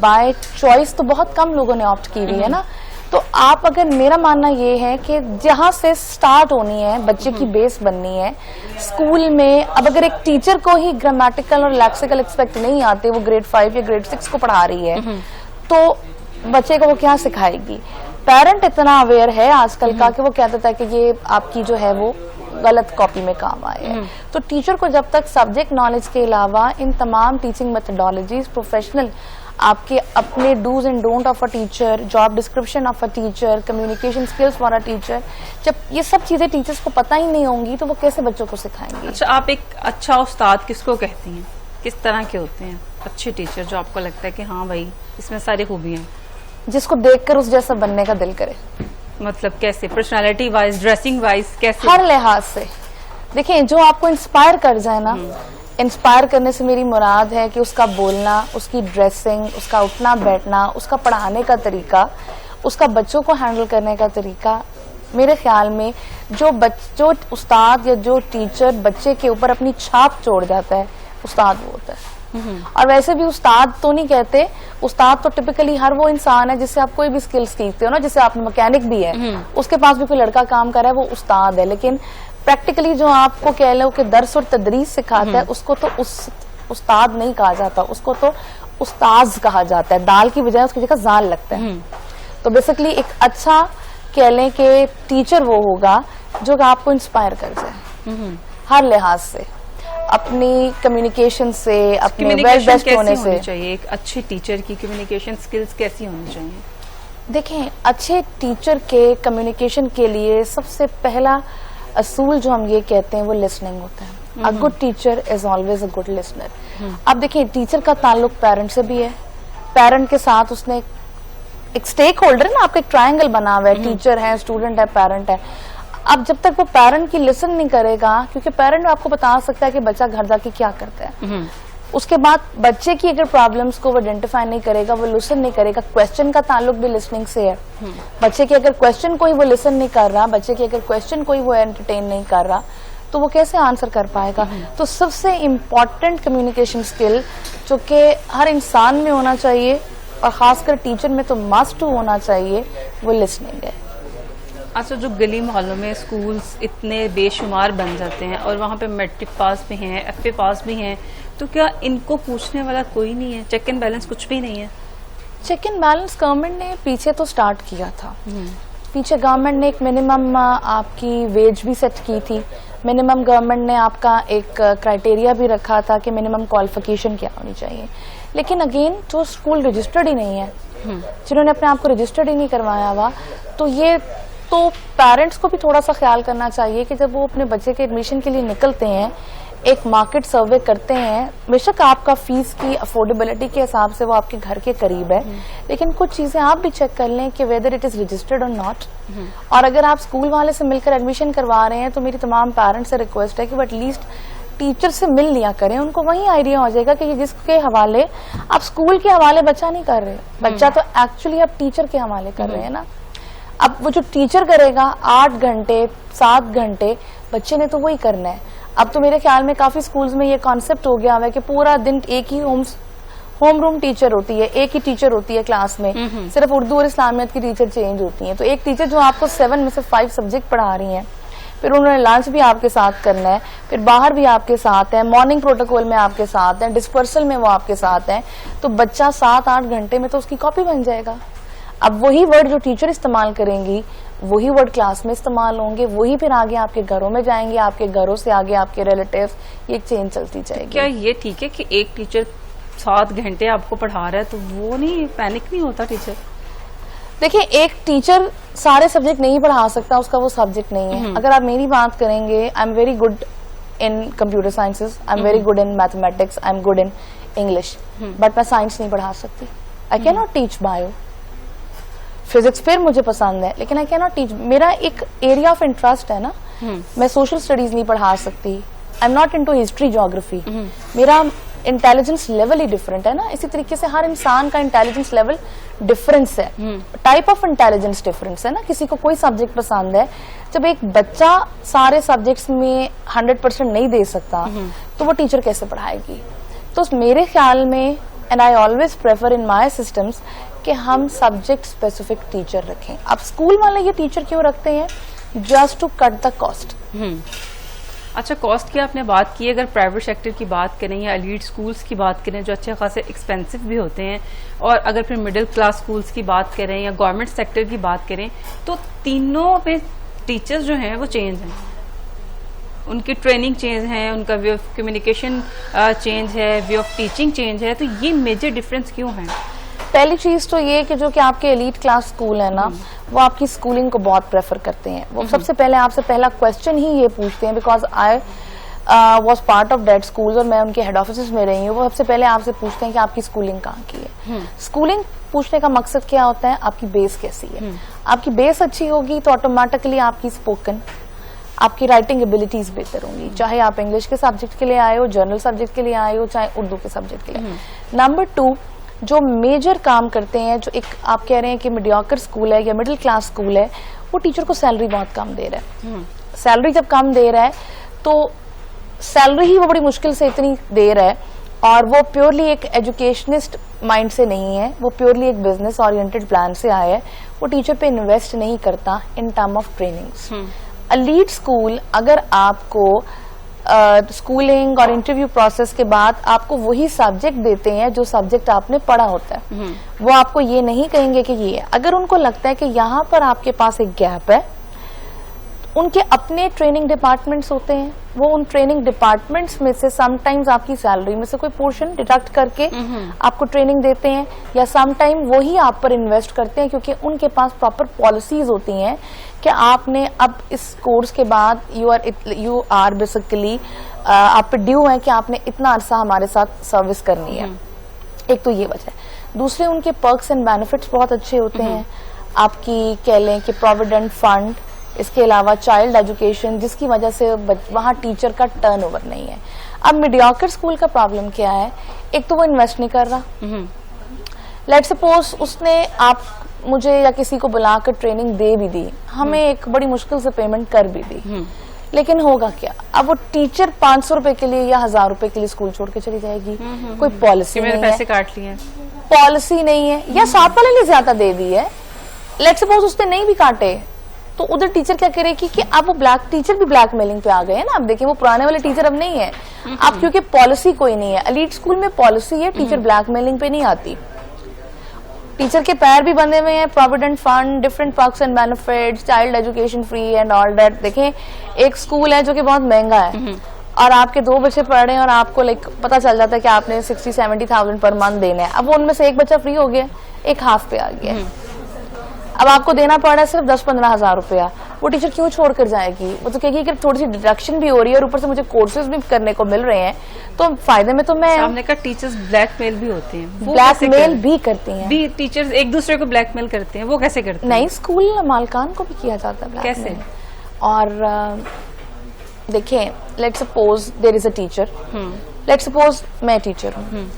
बाय चॉइस तो बहुत कम लोगों ने ऑप्ट की हुई है ना। तो आप अगर, मेरा मानना ये है कि जहां से स्टार्ट होनी है, बच्चे की बेस बननी है स्कूल में। अब अगर एक टीचर को ही ग्रामेटिकल और लेक्सिकल एस्पेक्ट नहीं आते, वो ग्रेड 5 या ग्रेड 6 को पढ़ा रही है, तो बच्चे को वो क्या सिखाएगी? पेरेंट इतना अवेयर है आजकल का कि वो क्या देता है कि ये आपकी जो है वो गलत कॉपी में काम आए है। तो टीचर को जब तक सब्जेक्ट नॉलेज के अलावा इन तमाम टीचिंग मेथडोलॉजीज, प्रोफेशनल आपके अपने dos and don't of a teacher, job description of a teacher, communication skills for a teacher, जब ये सब चीजें टीचर्स को पता ही नहीं होंगी तो वो कैसे बच्चों को सिखाएंगे?
अच्छा, आप एक अच्छा उस्ताद किसको कहती हैं? किस तरह के होते हैं अच्छे टीचर जो आपको लगता है कि हाँ भाई इसमें सारी खूबियां हैं?
जिसको देखकर उस जैसा बनने का दिल करे।
मतलब कैसे? पर्सनालिटी वाइज, ड्रेसिंग वाइज, कैसे?
हर लिहाज से। देखिए, जो आपको इंस्पायर कर जाए ना, इंस्पायर करने से मेरी मुराद है कि उसका बोलना, उसकी ड्रेसिंग, उसका उठना बैठना, उसका पढ़ाने का तरीका, उसका बच्चों को हैंडल करने का तरीका। मेरे ख्याल में जो उस्ताद या जो टीचर बच्चे के ऊपर अपनी छाप छोड़ जाता है, उस्ताद वो होता है। और वैसे भी उस्ताद तो नहीं कहते, उस्ताद तो टिपिकली हर वो इंसान है जिससे आप कोई भी स्किल सीखते हो ना। जैसे आप मैकेनिक भी है, उसके पास भी कोई लड़का काम कर रहा है, वो उस्ताद है। लेकिन प्रैक्टिकली जो आपको कह लो कि दर्स और तदरीस सिखाता है, उसको तो उस्ताद नहीं कहा जाता, उसको तो उस्ताज कहा जाता है। दाल की बजाय उसकी जगह जाल लगता है। तो बेसिकली एक अच्छा कह लें कि टीचर वो होगा जो आपको इंस्पायर कर जाए हर लिहाज से, अपनी कम्युनिकेशन से, अपने वेल बेस्ट होने से।
चाहिए एक अच्छे टीचर की कम्युनिकेशन स्किल्स कैसी होनी चाहिए?
देखें, अच्छे टीचर के कम्युनिकेशन के लिए सबसे पहला असूल जो हम ये कहते हैं वो लिसनिंग होता है। A good teacher is always a good listener. अब देखिए, टीचर का ताल्लुक पेरेंट से भी है। पेरेंट के साथ उसने एक स्टेक होल्डर है ना, आपका एक ट्रायंगल बना हुआ है, टीचर है, स्टूडेंट है, पेरेंट है। अब जब तक वो पेरेंट की लिसन नहीं करेगा, क्योंकि पेरेंट आपको बता सकता है कि बच्चा घर जाके क्या करता है, उसके बाद बच्चे की अगर प्रॉब्लम्स को वो आइडेंटिफाई नहीं करेगा, वो लिसन नहीं करेगा। क्वेश्चन का ताल्लुक भी लिसनिंग से है। बच्चे के अगर क्वेश्चन को ही वो लिसन नहीं कर रहा, बच्चे के अगर क्वेश्चन को ही वो एंटरटेन नहीं कर रहा, तो वो कैसे आंसर कर पाएगा? तो सबसे इम्पोर्टेंट कम्युनिकेशन स्किल जो कि हर इंसान में होना चाहिए और खासकर टीचर में तो मस्ट होना चाहिए, वो लिसनिंग है।
अच्छा, जो गली मोहल्लों में स्कूल्स इतने बेशुमार बन जाते हैं और वहाँ पे मैट्रिक पास भी हैं, FA पास भी हैं, तो क्या इनको पूछने वाला कोई नहीं है? चेक एंड बैलेंस कुछ भी नहीं है?
चेक एंड बैलेंस गवर्नमेंट ने पीछे तो स्टार्ट किया था। पीछे गवर्नमेंट ने एक मिनिमम आपकी वेज भी सेट की थी। मिनिमम गवर्नमेंट ने आपका एक क्राइटेरिया भी रखा था कि मिनिमम क्वालिफिकेशन क्या होनी चाहिए। लेकिन अगेन जो स्कूल रजिस्टर्ड ही नहीं है, जिन्होंने अपने आप को रजिस्टर्ड ही नहीं करवाया हुआ, तो ये तो पेरेंट्स को भी थोड़ा सा ख्याल करना चाहिए कि जब वो अपने बच्चे के एडमिशन के लिए निकलते हैं, एक मार्केट सर्वे करते हैं। बेशक आपका फीस की अफोर्डेबिलिटी के हिसाब से वो आपके घर के करीब है, लेकिन कुछ चीजें आप भी चेक कर लें कि वेदर इट इज रजिस्टर्ड और नॉट। और अगर आप स्कूल वाले से मिलकर एडमिशन करवा रहे हैं तो मेरी तमाम पेरेंट्स से रिक्वेस्ट है कि वो एटलीस्ट टीचर से मिल लिया करें। उनको वही आइडिया हो जाएगा कि ये जिसके हवाले आप स्कूल के हवाले बच्चा नहीं कर रहे, बच्चा तो एक्चुअली आप टीचर के हवाले कर रहे हैं ना। अब वो जो टीचर करेगा 8 घंटे 7 घंटे, बच्चे ने तो वही करना है। अब तो मेरे ख्याल में काफी स्कूल्स में ये कॉन्सेप्ट हो गया है कि पूरा दिन एक ही होम रूम टीचर होती है, एक ही टीचर होती है क्लास में, सिर्फ उर्दू और इस्लामियत की टीचर चेंज होती हैं। तो एक टीचर जो आपको 7 में से 5 सब्जेक्ट पढ़ा रही हैं, फिर उन्होंने लंच भी आपके साथ करना है, फिर बाहर भी आपके साथ है, मॉर्निंग प्रोटोकॉल में आपके साथ है, डिस्पर्सल में वो आपके साथ है, तो बच्चा 7-8 घंटे में तो उसकी कॉपी बन जाएगा। अब वही वर्ड जो टीचर इस्तेमाल करेंगी वही वर्ड क्लास में इस्तेमाल होंगे, वही फिर आगे आपके घरों में जाएंगे, आपके घरों से आगे आपके रिलेटिव्स, ये चेंज चलती जाएगी।
क्या ये ठीक है कि एक टीचर 7 घंटे आपको पढ़ा रहा है तो वो नहीं पैनिक नहीं होता टीचर?
देखिए, एक टीचर सारे सब्जेक्ट नहीं पढ़ा सकता, उसका वो सब्जेक्ट नहीं है। अगर आप मेरी बात करेंगे, आई am very good in computer sciences, I am very good in mathematics, I am good in English, but मैं साइंस नहीं पढ़ा सकती। I can not teach bio. Physics फिर मुझे पसंद है, लेकिन आई कैन नॉट टीच, मेरा एक एरिया ऑफ इंटरेस्ट है ना। मैं सोशल स्टडीज नहीं पढ़ा सकती, I am not into history geography. मेरा इंटेलिजेंस लेवल ही डिफरेंट है ना। इसी तरीके से हर इंसान का इंटेलिजेंस लेवल डिफरेंस है, टाइप ऑफ इंटेलिजेंस डिफरेंस है ना। किसी को कोई सब्जेक्ट पसंद है, जब एक बच्चा सारे सब्जेक्ट्स में 100% नहीं दे सकता तो वो टीचर कैसे पढ़ाएगी। तो मेरे ख्याल में, and I always prefer in my systems, कि हम सब्जेक्ट स्पेसिफिक टीचर रखें। अब स्कूल वाले ये टीचर क्यों रखते हैं? Just to cut the cost.
अच्छा, कॉस्ट की आपने बात की, अगर प्राइवेट सेक्टर की बात करें या एलीट स्कूल्स की बात करें जो अच्छे खासे एक्सपेंसिव भी होते हैं, और अगर फिर मिडिल क्लास स्कूल्स की बात करें या गवर्नमेंट सेक्टर की बात करें, तो तीनों में टीचर्स जो हैं वो चेंज हैं, उनकी ट्रेनिंग चेंज है, उनका वे ऑफ कम्युनिकेशन चेंज है, वे ऑफ टीचिंग चेंज है। तो ये मेजर डिफरेंस क्यों है?
पहली चीज तो ये कि जो कि आपके एलीट क्लास स्कूल है ना, वो आपकी स्कूलिंग को बहुत प्रेफर करते हैं। वो सबसे पहले आपसे पहला क्वेश्चन ही ये पूछते हैं, because I was part of that school और मैं उनके हेड ऑफिस में रही हूँ। वो सबसे पहले आपसे पूछते हैं कि आपकी स्कूलिंग कहाँ की है। स्कूलिंग पूछने का मकसद क्या होता है? आपकी बेस कैसी है। आपकी बेस अच्छी होगी तो ऑटोमेटिकली आपकी स्पोकन, आपकी राइटिंग एबिलिटीज बेहतर होंगी, चाहे आप इंग्लिश के सब्जेक्ट के लिए आए हो, जर्नल सब्जेक्ट के लिए आए हो, चाहे उर्दू के सब्जेक्ट के लिए। नंबर 2, जो मेजर काम करते हैं, जो एक आप कह रहे हैं कि मीडियोकर स्कूल है या मिडिल क्लास स्कूल है, वो टीचर को सैलरी बहुत कम दे रहा है। सैलरी जब कम दे रहा है तो सैलरी ही वो बड़ी मुश्किल से इतनी दे रहा है, और वो प्योरली एक एजुकेशनिस्ट माइंड से नहीं है, वो प्योरली एक बिजनेस ओरिएंटेड प्लान से आया है। वो टीचर पे इन्वेस्ट नहीं करता in term of trainings. Elite school, अगर आपको स्कूलिंग और इंटरव्यू प्रोसेस के बाद आपको वही सब्जेक्ट देते हैं जो सब्जेक्ट आपने पढ़ा होता है, वो आपको ये नहीं कहेंगे कि ये है। अगर उनको लगता है कि यहाँ पर आपके पास एक गैप है, उनके अपने ट्रेनिंग डिपार्टमेंट्स होते हैं, वो उन ट्रेनिंग डिपार्टमेंट्स में से समटाइम्स आपकी सैलरी में से कोई पोर्शन डिडक्ट करके आपको ट्रेनिंग देते हैं, या समटाइम वो ही आप पर इन्वेस्ट करते हैं, क्योंकि उनके पास प्रॉपर पॉलिसीज होती हैं कि आपने अब इस कोर्स के बाद यू आर बेसिकली आप पे ड्यू है कि आपने इतना अरसा हमारे साथ सर्विस करनी है। एक तो ये वजह है। दूसरे, उनके पर्क्स एंड बेनिफिट्स बहुत अच्छे होते हैं। आपकी कह लें कि प्रोविडेंट फंड, इसके अलावा चाइल्ड एजुकेशन, जिसकी वजह से वहाँ टीचर का टर्नओवर नहीं है। अब मीडियोकर स्कूल का प्रॉब्लम क्या है? एक तो वो इन्वेस्ट नहीं कर रहा। लेट सपोज उसने आप मुझे या किसी को बुलाकर ट्रेनिंग दे भी दी, हमें एक बड़ी मुश्किल से पेमेंट कर भी दी, लेकिन होगा क्या? अब वो टीचर 500 रुपए के लिए या 1000 रुपए के लिए स्कूल छोड़ के चली जाएगी। कोई पॉलिसी नहीं है,
पैसे काट लिए,
पॉलिसी नहीं है, या साथ वाले ने ज्यादा दे दी है। लेट सपोज उसने नहीं भी काटे, तो उधर टीचर क्या करेगी कि अब वो ब्लैक टीचर भी ब्लैकमेलिंग पे आ गए हैं ना। अब देखिए, वो पुराने वाले टीचर अब नहीं है, अब क्योंकि पॉलिसी कोई नहीं है। एलीट स्कूल में पॉलिसी है, टीचर ब्लैकमेलिंग पे नहीं आती। टीचर के पैर भी बंधे हुए हैं, provident fund, different perks and benefits, child education free and all that. देखें, एक स्कूल है जो कि बहुत महंगा है और आपके 2 बच्चे पढ़ रहे हैं और आपको लाइक पता चल जाता है कि आपने 60-70,000 पर मंथ देने हैं। अब वो उनमें से एक बच्चा फ्री हो गया, एक हाफ पे आ गया, अब आपको देना पड़ रहा है सिर्फ 10-15 हजार रुपया। वो टीचर क्यों छोड़ कर जाएगी? वो तो कहेगी कि थोड़ी सी डिडक्शन भी हो रही है और ऊपर से मुझे कोर्सेज भी करने को मिल रहे हैं, तो फायदे में तो मैं।
सामने का टीचर्स ब्लैकमेल भी होते हैं,
ब्लैकमेल भी करती हैं,
भी टीचर्स एक दूसरे को ब्लैकमेल करते हैं। वो कैसे करते हैं?
नहीं, स्कूल मालकान को भी किया जाता है
कैसे?
और देखें, let's suppose there is a teacher, let's suppose मैं टीचर हूँ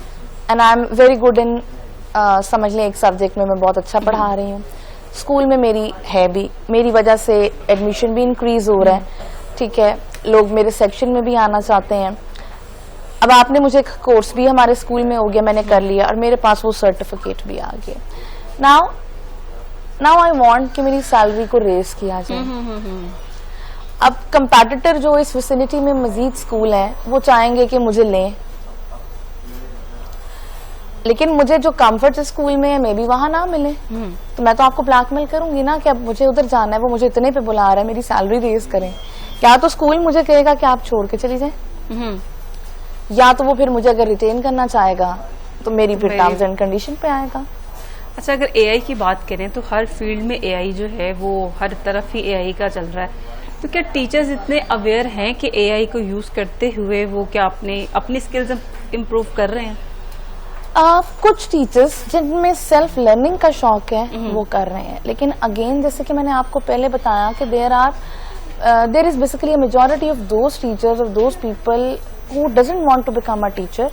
and I am very good in, समझ लें एक सब्जेक्ट में मैं बहुत अच्छा पढ़ा रही हूँ, स्कूल में मेरी है भी, मेरी वजह से एडमिशन भी इंक्रीज हो रहा है, ठीक है, लोग मेरे सेक्शन में भी आना चाहते हैं। अब आपने मुझे एक कोर्स भी हमारे स्कूल में हो गया, मैंने कर लिया और मेरे पास वो सर्टिफिकेट भी आ गया। नाउ आई वांट कि मेरी सैलरी को रेस किया जाए। अब कंपैटिटर जो इस विसिनिटी में मजीद स्कूल हैं, वो चाहेंगे कि मुझे लें, लेकिन मुझे जो कंफर्ट स्कूल में है मे बी वहां ना मिले, तो मैं तो आपको ब्लैकमेल करूंगी ना कि अब मुझे उधर जाना है, वो मुझे इतने पे बुला रहा है, मेरी सैलरी रेज करें। या तो स्कूल मुझे कहेगा कि आप छोड़ के चली जाए, या तो वो फिर मुझे अगर रिटेन करना चाहेगा तो मेरी फिर टर्म्स एंड कंडीशन पे आएगा।
अच्छा, अगर एआई की बात करें तो हर फील्ड में एआई जो है वो हर तरफ ही एआई का चल रहा है, तो क्या टीचर्स इतने अवेयर हैं कि एआई को यूज करते हुए वो क्या अपनी स्किल्स इम्प्रूव कर रहे हैं?
कुछ टीचर्स जिनमें सेल्फ लर्निंग का शौक है वो कर रहे हैं, लेकिन अगेन जैसे कि मैंने आपको पहले बताया कि there is basically a majority of those teachers और those people who doesn't want to become a teacher,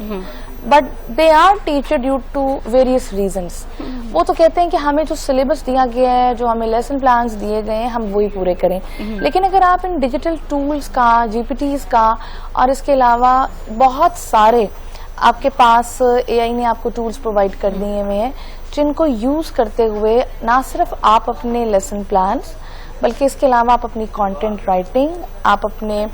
but they are teacher due to various reasons. वो तो कहते हैं कि हमें जो सिलेबस दिया गया है, जो हमें लेसन प्लान्स दिए गए हैं, हम वही पूरे करें। लेकिन अगर आप इन डिजिटल टूल्स का, जीपीटीज का और इसके अलावा बहुत सारे आपके पास एआई ने आपको टूल्स प्रोवाइड कर दिए हुए हैं, जिनको यूज करते हुए ना सिर्फ आप अपने लेसन प्लान्स बल्कि इसके अलावा आप अपनी कंटेंट राइटिंग, आप अपने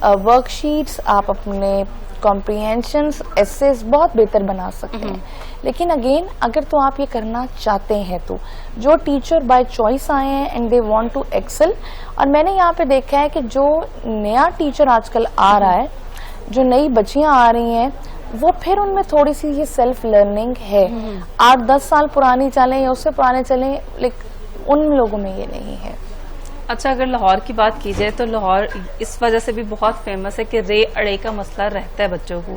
वर्कशीट्स, आप अपने कॉम्प्रिहेंशंस, एसेस बहुत बेहतर बना सकते हैं। लेकिन अगेन अगर तो आप ये करना चाहते हैं तो जो टीचर बाय चॉइस आए हैं and they want to excel, और मैंने यहाँ पे देखा है कि जो नया टीचर आजकल आ रहा है, जो नई बच्चियां आ रही हैं, वो फिर उनमें थोड़ी सी ये सेल्फ लर्निंग है। 8-10 साल पुरानी चलें या उससे पुराने चलें, लेकिन उन लोगों में ये नहीं है।
अच्छा, अगर लाहौर की बात की जाए तो लाहौर इस वजह से भी बहुत फेमस है कि रे अड़े का मसला रहता है बच्चों को,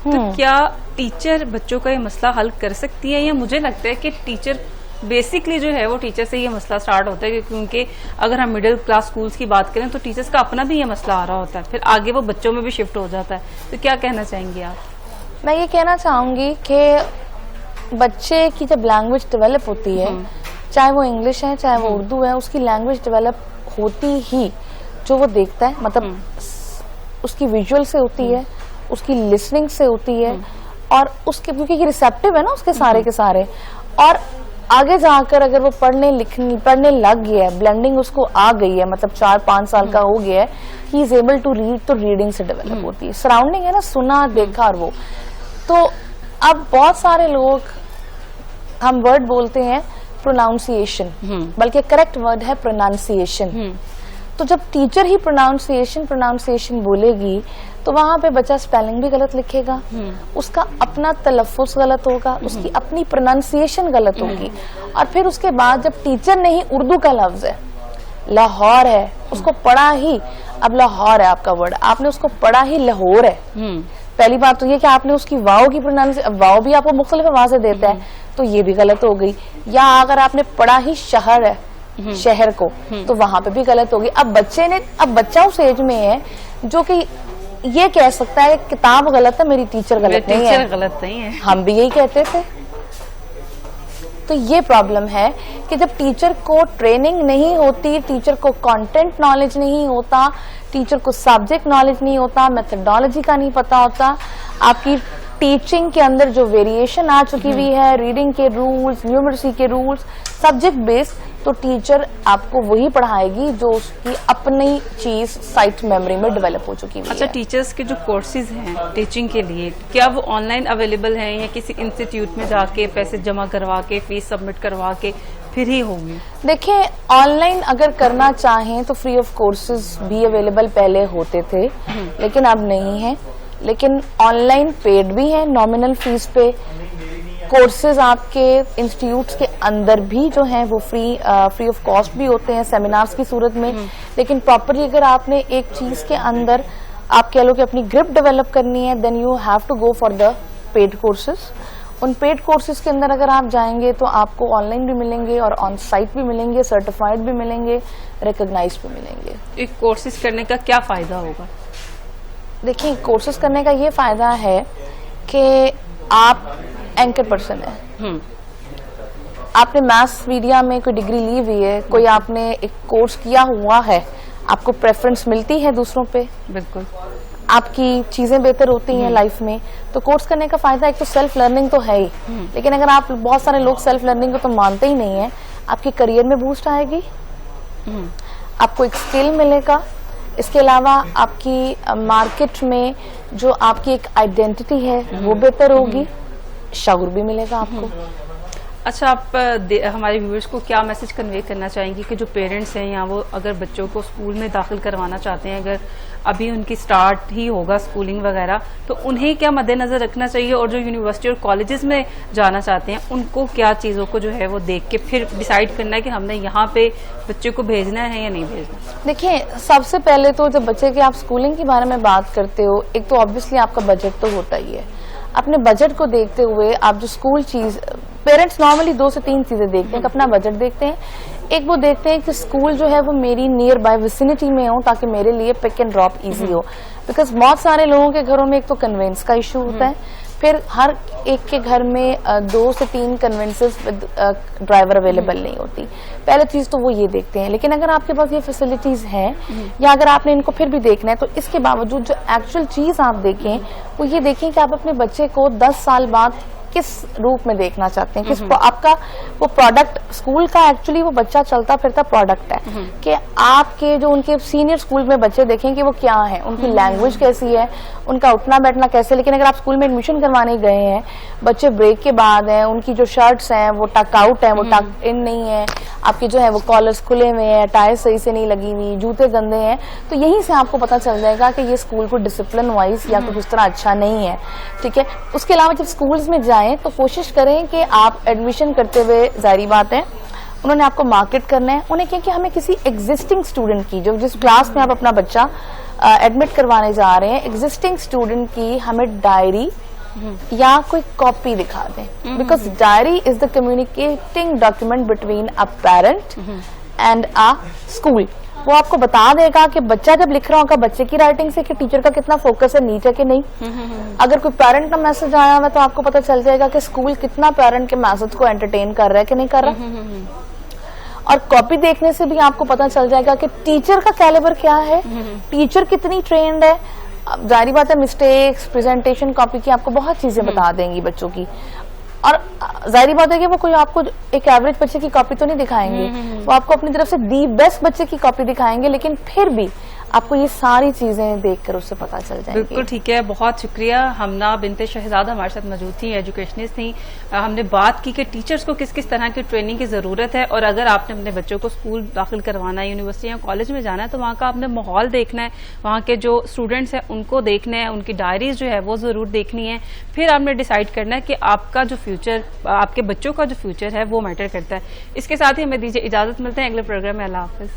तो क्या टीचर बच्चों का ये मसला हल कर सकती है? या मुझे लगता है कि टीचर बेसिकली जो है वो टीचर से ये मसला स्टार्ट होता है, क्योंकि अगर हम मिडिल क्लास स्कूल्स की बात करें तो टीचर्स का अपना भी ये मसला आ रहा होता है, फिर आगे वो बच्चों में भी शिफ्ट हो जाता है। तो क्या कहना चाहेंगे आप?
मैं ये कहना चाहूंगी कि बच्चे की जब लैंग्वेज डेवलप होती है, चाहे वो इंग्लिश है चाहे वो उर्दू है, उसकी लैंग्वेज डेवलप होती ही जो वो देखता है, मतलब उसकी विजुअल से होती है, उसकी लिसनिंग से होती है, और उसके क्योंकि रिसेप्टिव है ना उसके सारे के सारे, और आगे जाकर अगर वो पढ़ने लग गया है, ब्लेंडिंग उसको आ गई है, मतलब 4-5 साल का हो गया है, he is able to read, तो रीडिंग से डेवलप होती है। सराउंडिंग है ना, सुना देखा, और वो तो अब बहुत सारे लोग हम वर्ड बोलते हैं प्रोनाउंसिएशन, बल्कि करेक्ट वर्ड है प्रोनाउंसिएशन। तो जब टीचर ही प्रोनाउंसिएशन बोलेगी तो वहां पे बच्चा स्पेलिंग भी गलत लिखेगा, उसका अपना तलफ्फुज़ गलत होगा, उसकी अपनी प्रोनाउंसिएशन गलत होगी, और फिर उसके बाद जब टीचर ने ही उर्दू का लफ्ज है, लाहौर है, उसको पढ़ा ही, अब लाहौर है आपका वर्ड, आपने उसको पढ़ा ही लाहौर है। पहली बात तो ये कि आपने उसकी वाव की प्रोनाउंसिएशन, वाव भी आपको मुख्तलिफ आवाज़ें देता है, तो ये भी गलत हो गई। या अगर आपने पढ़ा ही शहर है, शहर को, तो वहां पे भी गलत होगी। अब बच्चा उस एज में है जो कि ये कह सकता है किताब गलत है, मेरी टीचर गलत नहीं है। हम भी यही कहते थे। तो ये प्रॉब्लम है कि जब टीचर को ट्रेनिंग नहीं होती, टीचर को कंटेंट नॉलेज नहीं होता, टीचर को सब्जेक्ट नॉलेज नहीं होता, मेथडोलॉजी का नहीं पता होता, आपकी टीचिंग के अंदर जो वेरिएशन आ चुकी हुई है, रीडिंग के रूल्स, न्यूमरेसी के रूल्स, सब्जेक्ट बेस्ड, तो टीचर आपको वही पढ़ाएगी जो उसकी अपनी चीज साइट मेमोरी में डेवलप हो चुकी है।
अच्छा, टीचर्स के जो कोर्सेज हैं टीचिंग के लिए, क्या वो ऑनलाइन अवेलेबल हैं या किसी इंस्टीट्यूट में जाके पैसे जमा करवा के, फीस सबमिट करवा के फिर ही होंगे?
देखिए, ऑनलाइन अगर करना चाहें तो फ्री ऑफ कोर्सेज भी अवेलेबल पहले होते थे, लेकिन अब नहीं है। लेकिन ऑनलाइन पेड भी है, नॉमिनल फीस पे कोर्सेज आपके इंस्टीट्यूट्स के अंदर भी जो हैं वो फ्री ऑफ कॉस्ट भी होते हैं सेमिनार्स की सूरत में। लेकिन प्रॉपरली अगर आपने एक चीज के अंदर आप कह लो कि अपनी ग्रिप डेवलप करनी है, then you have to go for the paid courses. उन पेड कोर्सेज के अंदर अगर आप जाएंगे तो आपको ऑनलाइन भी मिलेंगे और ऑन साइट भी मिलेंगे, सर्टिफाइड भी मिलेंगे, रिकॉग्नाइज्ड भी मिलेंगे।
एक कोर्सेज करने का क्या फायदा होगा?
देखिए, कोर्सेज करने का ये फायदा है कि आप एंकर पर्सन है, आपने मास मीडिया में कोई डिग्री ली हुई है, कोई आपने एक कोर्स किया हुआ है, आपको प्रेफरेंस मिलती है दूसरों पे,
बिल्कुल
आपकी चीजें बेहतर होती हैं लाइफ में। तो कोर्स करने का फायदा एक तो सेल्फ लर्निंग तो है ही, लेकिन अगर आप बहुत सारे लोग सेल्फ लर्निंग को तो मानते ही नहीं है, आपके करियर में बूस्ट आएगी, आपको एक स्किल मिलेगा, इसके अलावा आपकी मार्केट में जो आपकी एक आइडेंटिटी है वो बेहतर होगी, शऊर भी मिलेगा आपको।
अच्छा, आप हमारे व्यूअर्स को क्या मैसेज कन्वे करना चाहेंगी कि जो पेरेंट्स हैं या वो अगर बच्चों को स्कूल में दाखिल करवाना चाहते हैं, अगर अभी उनकी स्टार्ट ही होगा स्कूलिंग वगैरह, तो उन्हें क्या मद्देनजर रखना चाहिए, और जो यूनिवर्सिटी और कॉलेजेस में जाना चाहते हैं उनको क्या चीज़ों को जो है वो देख के फिर डिसाइड करना है कि हमने यहाँ पे बच्चे को भेजना है या नहीं भेजना? देखिए,
सबसे पहले तो जब बच्चे की आप स्कूलिंग के बारे में बात करते हो, एक तो ऑब्वियसली आपका बजट तो होता ही है। अपने बजट को देखते हुए आप जो स्कूल चीज, पेरेंट्स नॉर्मली 2 से 3 चीजें देखते हैं। अपना बजट देखते हैं, एक वो देखते हैं कि स्कूल जो है वो मेरी नियर बाय विसिनिटी में हो ताकि मेरे लिए पिक एंड ड्रॉप इजी हो, बिकॉज बहुत सारे लोगों के घरों में एक तो कन्वेंस का इशू होता है, फिर हर एक के घर में 2 से 3 कन्वेंसेस विद ड्राइवर अवेलेबल नहीं होती। पहले चीज तो वो ये देखते हैं। लेकिन अगर आपके पास ये फैसिलिटीज हैं या अगर आपने इनको फिर भी देखना है, तो इसके बावजूद जो एक्चुअल चीज आप देखें वो ये देखें कि आप अपने बच्चे को 10 साल बाद किस रूप में देखना चाहते हैं, किस आपका वो प्रोडक्ट स्कूल का एक्चुअली वो बच्चा चलता फिरता प्रोडक्ट है कि आपके जो उनके सीनियर स्कूल में बच्चे देखें कि वो क्या है, उनकी लैंग्वेज कैसी है, उनका उठना बैठना कैसे। लेकिन अगर आप स्कूल में एडमिशन करवाने गए हैं, बच्चे ब्रेक के बाद हैं, उनकी जो शर्ट्स हैं वो टक आउट है, वो टक इन नहीं है, आपके जो है वो कॉलर्स खुले हुए हैं, टाई सही से नहीं लगी हुई, जूते गंदे हैं, तो यहीं से आपको पता चल जाएगा कि ये स्कूल को डिसिप्लिन वाइज या कुछ उस तरह अच्छा नहीं है। ठीक है, उसके अलावा जब स्कूल्स में जाएं तो कोशिश करें कि आप एडमिशन करते हुए, जाहिर बात है उन्होंने आपको मार्केट करना है, उन्हें कहें कि हमें किसी एग्जिस्टिंग स्टूडेंट की, जो जिस क्लास में आप अपना बच्चा एडमिट करवाने जा रहे हैं, एग्जिस्टिंग स्टूडेंट की हमें डायरी या कोई कॉपी दिखा दें, because diary is the communicating document between a parent and a school. वो आपको बता देगा कि बच्चा जब लिख रहा होगा बच्चे की राइटिंग से कि टीचर का कितना फोकस है नीचे के नहीं। अगर कोई पेरेंट का मैसेज आया हुआ तो आपको पता चल जाएगा कि स्कूल कितना पेरेंट के मैसेज को एंटरटेन कर रहा है कि नहीं कर रहा। और कॉपी देखने से भी आपको पता चल जाएगा कि टीचर का कैलिबर क्या है, टीचर कितनी ट्रेंड है। जाहिर बात है मिस्टेक्स, प्रेजेंटेशन कॉपी की आपको बहुत चीजें बता देंगी बच्चों की, और जाहिर बात है कि वो कोई आपको एक एवरेज बच्चे की कॉपी तो नहीं दिखाएंगे, वो आपको अपनी तरफ से दी बेस्ट बच्चे की कॉपी दिखाएंगे, लेकिन फिर भी आपको ये सारी चीजें देखकर उससे पता चल जाएगी।
बिल्कुल ठीक है, बहुत शुक्रिया। हमना बिनते शहजाद हमारे साथ मौजूद थी, एजुकेशनिस्ट थी। हमने बात की कि टीचर्स को किस किस तरह की ट्रेनिंग की जरूरत है, और अगर आपने अपने बच्चों को स्कूल दाखिल करवाना है, यूनिवर्सिटी या कॉलेज में जाना है, तो वहाँ का आपने माहौल देखना है, वहाँ के जो स्टूडेंट्स हैं उनको देखना है, उनकी डायरीज जो है वो जरूर देखनी है। फिर आपने डिसाइड करना है कि आपका जो फ्यूचर, आपके बच्चों का जो फ्यूचर है वो मैटर करता है। इसके साथ ही हमें दीजिए इजाजत, मिलते हैं अगले प्रोग्राम में। अल्लाह हाफिज।